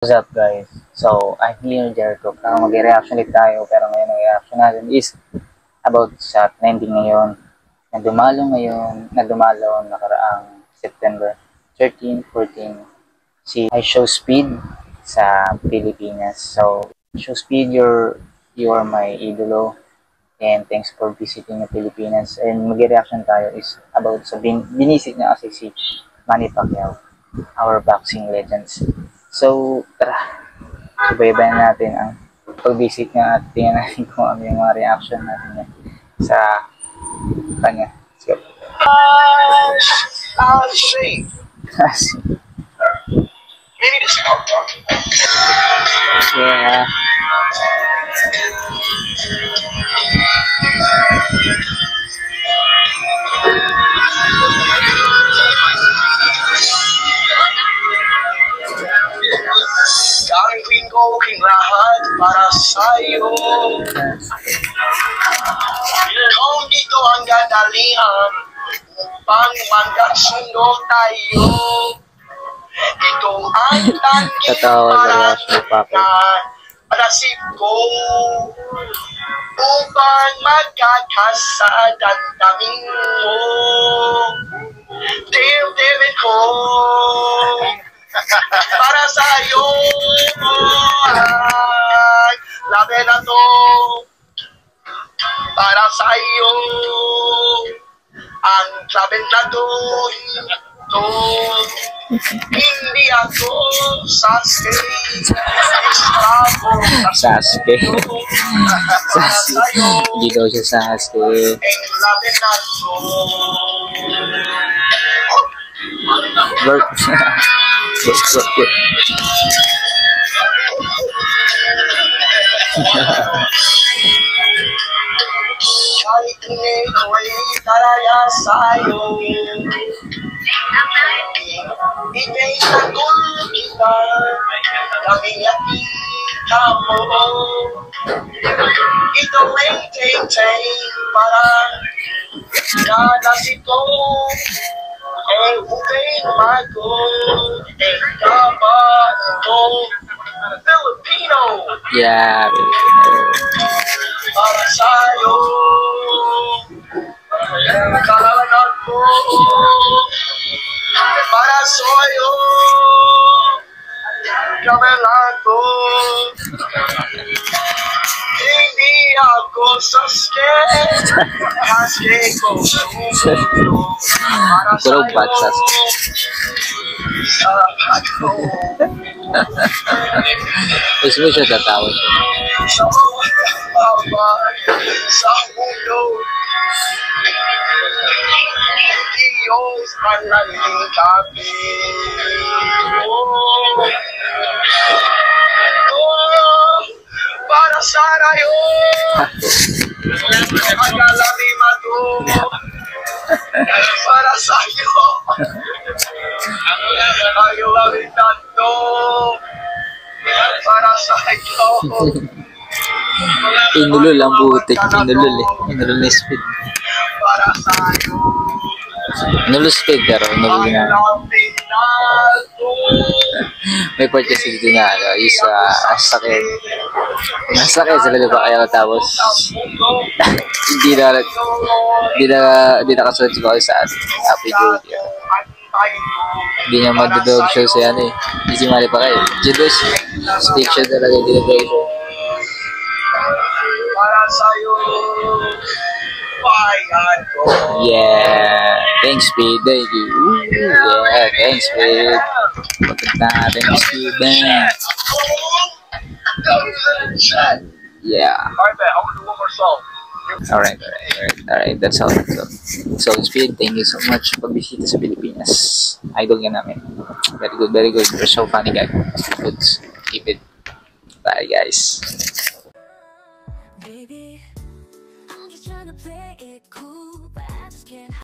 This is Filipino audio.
What's up guys? So, I'm here Jericho. Mag-reaction ulit tayo pero ngayon ang reaction natin is about sa trending ngayon na dumalo nakaraang September 13, 14 si I Show Speed sa Pilipinas. So, Show Speed, you are my idolo and thanks for visiting the Pilipinas. And mag-reaction tayo is about sa binisit niya kasi si Manny Pacquiao, our boxing legends. So, tara, subaybayan natin ang pag-visit niya at tingnan natin kung ano yung mga reaction natin sa kanya. Let's go. Yeah. Gagawin ko king lahat para sa'yo. Kung dito ang gadalian upang magkasundo tayo. Ito ang tanging parasip ko upang magkakasadan kaming mo. Dibdibin ko para sa'yo ay labi na to. Para sa'yo ang labi na to. Hindi ako Sasuke. Sasuke. Hindi daw siya Sasuke. Ang labi na to. Work. Kahit ako'y taraya sa'yo, ika'y tanggol kita, kaming yakita mo. Ito ay tay-tay para nalasit ko. Ang uping mago, ang kaban ko, Filipino. Yeah. Para sa'yo, kalaban ko. Para sa'yo, kamelan ko. Hindi ako Sasuke. Sasuke ko. Para sa'yo, sarap ko. Gusto mo siya tatawa siya. Sa mga babay sa mundo, Diyos ang naging kapi. Para sa rayo, magalami mato. Para sa'yo, ayaw lamin nato. Para sa'yo, Inulol ang butik. Inulol eh. Inulol na speed. para sa'yo, Inulol speed pero inulol ay na. lamin nato. May part kasi dito na is sakit. Masakit sa lalo pa kaya tapos hindi na kasunod si Bakit sa Happy Joke. Hindi niya madodog show sa ano eh. Hindi si Manny Pacquiao. Judos, stick siya talaga, hindi na dog show. Para sa'yo, bayan ko. Yeah, thanks Speed, thank you. Yeah, thanks Speed. Pagkat natin ang Speed Band. Yeah. Alright, man, I'm gonna do one more song. Alright, that's all. So Speed, thank you so much for pagbisita sa Pilipinas. Idol ka namin. Very good. You're so funny guy. Good. Keep it. Bye guys. Baby, I'm just trying to play it cool, but I just can't.